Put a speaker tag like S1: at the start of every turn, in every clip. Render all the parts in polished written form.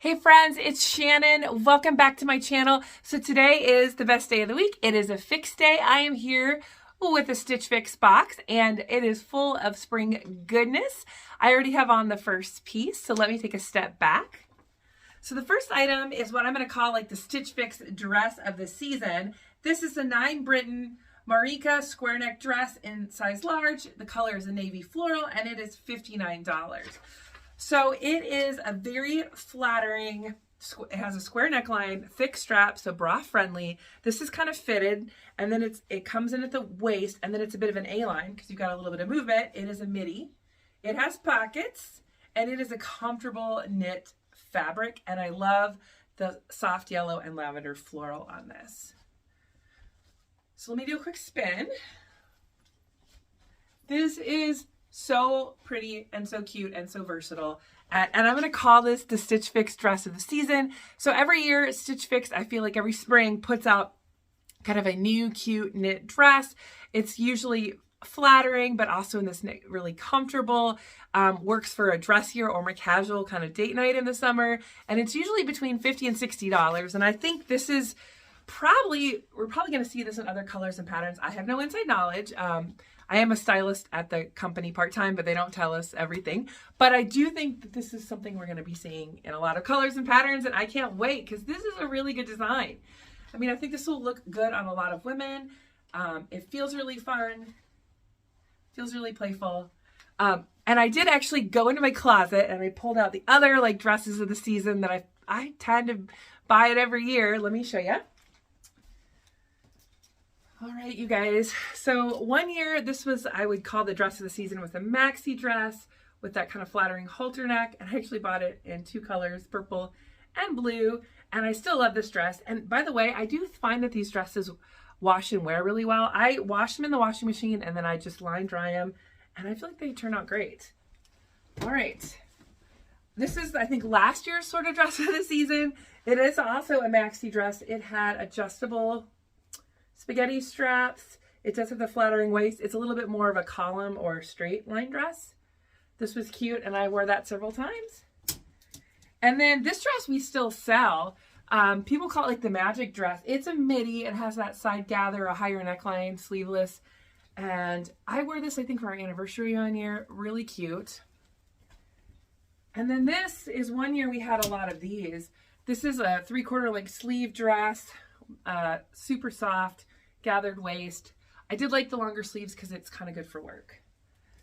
S1: Hey friends, it's Shannon. Welcome back to my channel. So today is the best day of the week. It is a fix day. I am here with a Stitch Fix box and it is full of spring goodness. I already have on the first piece, so let me take a step back. So the first item is what I'm going to call like the Stitch Fix dress of the season. This is a 9 Britain Marika square neck dress in size large. The color is a navy floral and it is $59. So it is a very flattering, it has a square neckline, thick strap, so bra friendly. This is kind of fitted, and then it comes in at the waist, and then it's a bit of an A-line because you've got a little bit of movement. It is a midi. It has pockets, and it is a comfortable knit fabric, and I love the soft yellow and lavender floral on this. So let me do a quick spin. This is so pretty and so cute and so versatile. And I'm going to call this the Stitch Fix dress of the season. So every year, Stitch Fix, I feel like every spring puts out kind of a new cute knit dress. It's usually flattering, but also in this knit really comfortable, works for a dressier or more casual kind of date night in the summer. And it's usually between $50 and $60. And I think this is we're probably going to see this in other colors and patterns. I have no inside knowledge. I am a stylist at the company part-time, but they don't tell us everything. But I do think that this is something we're going to be seeing in a lot of colors and patterns, and I can't wait because this is a really good design. I mean, I think this will look good on a lot of women. It feels really fun, feels really playful. And I did actually go into my closet and I pulled out the other like dresses of the season that I tend to buy it every year. Let me show you. All right, you guys. So one year, this was, I would call the dress of the season, with a maxi dress with that kind of flattering halter neck. And I actually bought it in 2 colors, purple and blue. And I still love this dress. And by the way, I do find that these dresses wash and wear really well. I wash them in the washing machine and then I just line dry them. And I feel like they turn out great. All right. This is, I think, last year's sort of dress of the season. It is also a maxi dress. It had adjustable spaghetti straps. It does have the flattering waist. It's a little bit more of a column or straight line dress. This was cute and I wore that several times. And then this dress we still sell. People call it like the magic dress. It's a midi. It has that side gather, a higher neckline, sleeveless. And I wore this, I think, for our anniversary one year. Really cute. And then this is one year we had a lot of these. This is a 3/4 length sleeve dress. Super soft, gathered waist. I did like the longer sleeves because it's kind of good for work.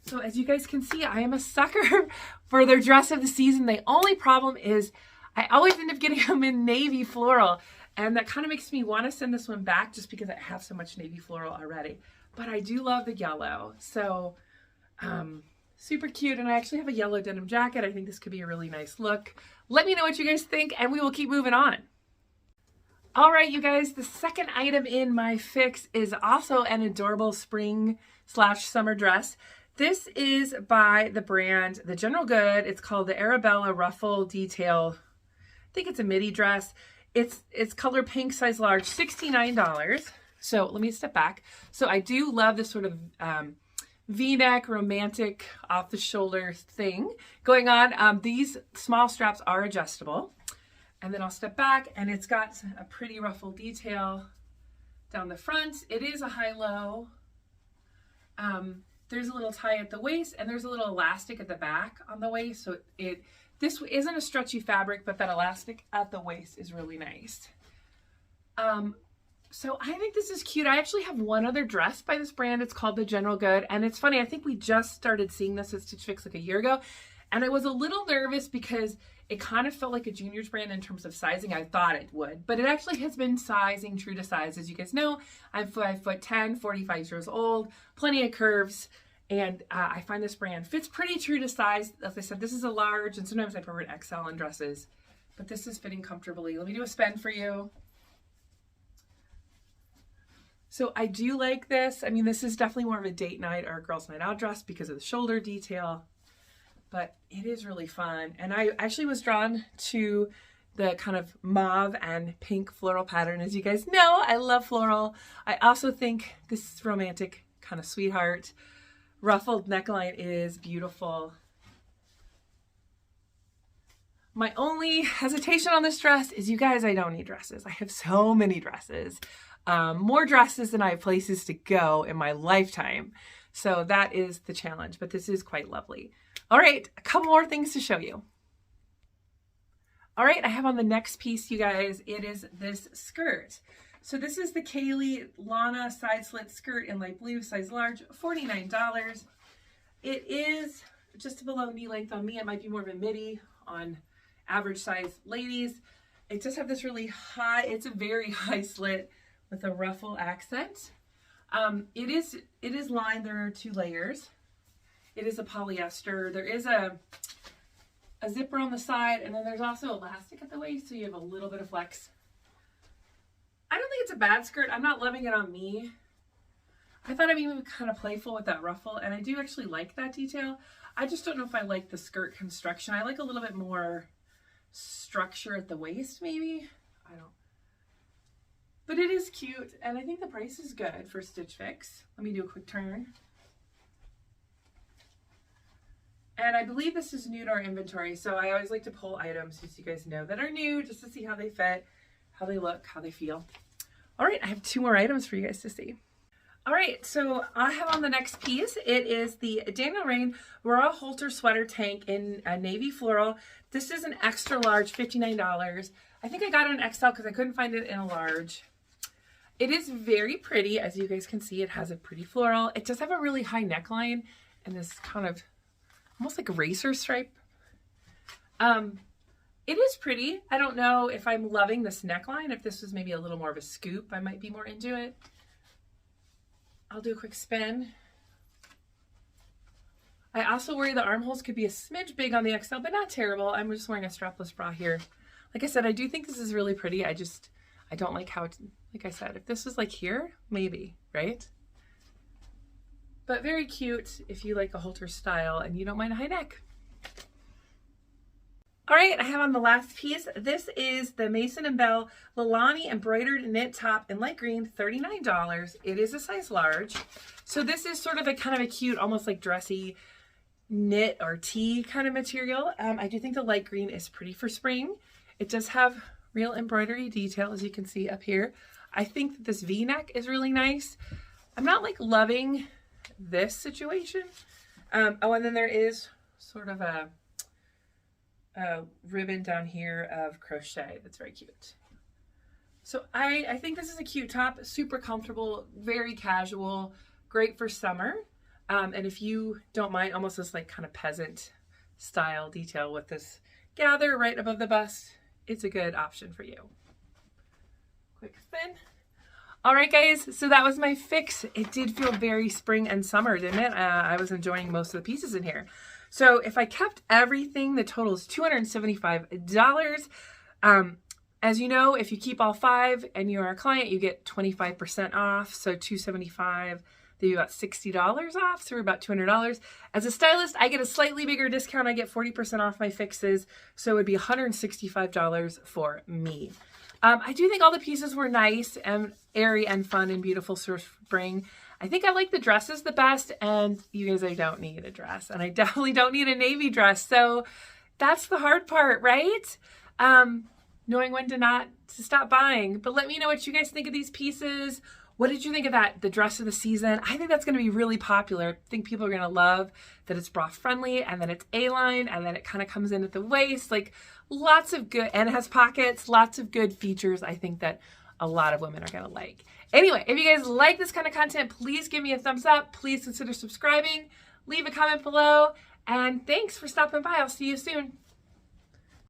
S1: So as you guys can see, I am a sucker for their dress of the season. The only problem is I always end up getting them in navy floral, and that kind of makes me want to send this one back just because I have so much navy floral already. But I do love the yellow. So super cute. And I actually have a yellow denim jacket. I think this could be a really nice look. Let me know what you guys think and we will keep moving on. All right, you guys, the second item in my fix is also an adorable spring/summer dress. This is by the brand The General Good. It's called the Arabella Ruffle Detail. I think it's a midi dress. It's color pink, size large, $69. So let me step back. So I do love this sort of V-neck, romantic, off-the-shoulder thing going on. These small straps are adjustable. And then I'll step back and it's got a pretty ruffle detail down the front. It is a high-low. There's a little tie at the waist and there's a little elastic at the back on the waist. So this isn't a stretchy fabric, but that elastic at the waist is really nice. So I think this is cute. I actually have one other dress by this brand. It's called The General Good. And it's funny, I think we just started seeing this at Stitch Fix like a year ago. And I was a little nervous because it kind of felt like a juniors brand in terms of sizing. I thought it would, but it actually has been sizing true to size. As you guys know, I'm 5'10", 45 years old, plenty of curves. And I find this brand fits pretty true to size. As I said, this is a large, and sometimes I prefer an XL in dresses, but this is fitting comfortably. Let me do a spin for you. So I do like this. I mean, this is definitely more of a date night or a girls' night out dress because of the shoulder detail. But it is really fun. And I actually was drawn to the kind of mauve and pink floral pattern. As you guys know, I love floral. I also think this is romantic, kind of sweetheart. Ruffled neckline is beautiful. My only hesitation on this dress is, you guys, I don't need dresses. I have so many dresses, more dresses than I have places to go in my lifetime. So that is the challenge, but this is quite lovely. All right, a couple more things to show you. All right, I have on the next piece, you guys, it is this skirt. So this is the Kaylee Lana side slit skirt in light blue, size large, $49. It is just below knee length on me. It might be more of a midi on average size ladies. It does have this really high, it's a very high slit with a ruffle accent. It is lined. There are 2 layers. It is a polyester. There is a zipper on the side, and then there's also elastic at the waist, so you have a little bit of flex. I don't think it's a bad skirt. I'm not loving it on me. I thought I'd be kind of playful with that ruffle, and I do actually like that detail. I just don't know if I like the skirt construction. I like a little bit more structure at the waist, maybe. I don't. But it is cute, and I think the price is good for Stitch Fix. Let me do a quick turn. And I believe this is new to our inventory, so I always like to pull items just so you guys know that are new, just to see how they fit, how they look, how they feel. All right, I have 2 more items for you guys to see. All right, so I have on the next piece, it is the Daniel Rain Raw Halter Sweater Tank in a navy floral. This is an extra large, $59. I think I got it in XL because I couldn't find it in a large. It is very pretty, as you guys can see. It has a pretty floral. It does have a really high neckline and this kind of almost like a racer stripe. It is pretty. I don't know if I'm loving this neckline. If this was maybe a little more of a scoop, I might be more into it. I'll do a quick spin. I also worry the armholes could be a smidge big on the XL, but not terrible. I'm just wearing a strapless bra here. Like I said, I do think this is really pretty. I don't like how it's, like I said, if this was like here, maybe, right? But very cute if you like a halter style and you don't mind a high neck. All right, I have on the last piece. This is the Mason & Bell Lilani embroidered knit top in light green, $39. It is a size large. So this is sort of a kind of a cute, almost like dressy knit or tee kind of material. I do think the light green is pretty for spring. It does have real embroidery detail, as you can see up here. I think that this V-neck is really nice. I'm not like loving this situation. Oh, and then there is sort of a ribbon down here of crochet that's very cute. So I think this is a cute top, super comfortable, very casual, great for summer. And if you don't mind, almost this like kind of peasant style detail with this gather right above the bust, it's a good option for you. Quick spin. All right, guys, so that was my fix. It did feel very spring and summer, didn't it? I was enjoying most of the pieces in here. So if I kept everything, the total is $275. As you know, if you keep all 5 and you're a client, you get 25% off. So $275, they do about $60 off, so we're about $200. As a stylist, I get a slightly bigger discount. I get 40% off my fixes, so it would be $165 for me. I do think all the pieces were nice and airy and fun and beautiful for spring. I think I like the dresses the best, and you guys, I don't need a dress, and I definitely don't need a navy dress, so that's the hard part, right? Knowing when to stop buying. But let me know what you guys think of these pieces. What did you think of that, the dress of the season? I think that's going to be really popular. I think people are going to love that it's bra friendly and then it's A-line and then it kind of comes in at the waist. Like lots of good, and it has pockets, lots of good features. I think that a lot of women are going to like. Anyway, if you guys like this kind of content, please give me a thumbs up. Please consider subscribing. Leave a comment below. And thanks for stopping by. I'll see you soon.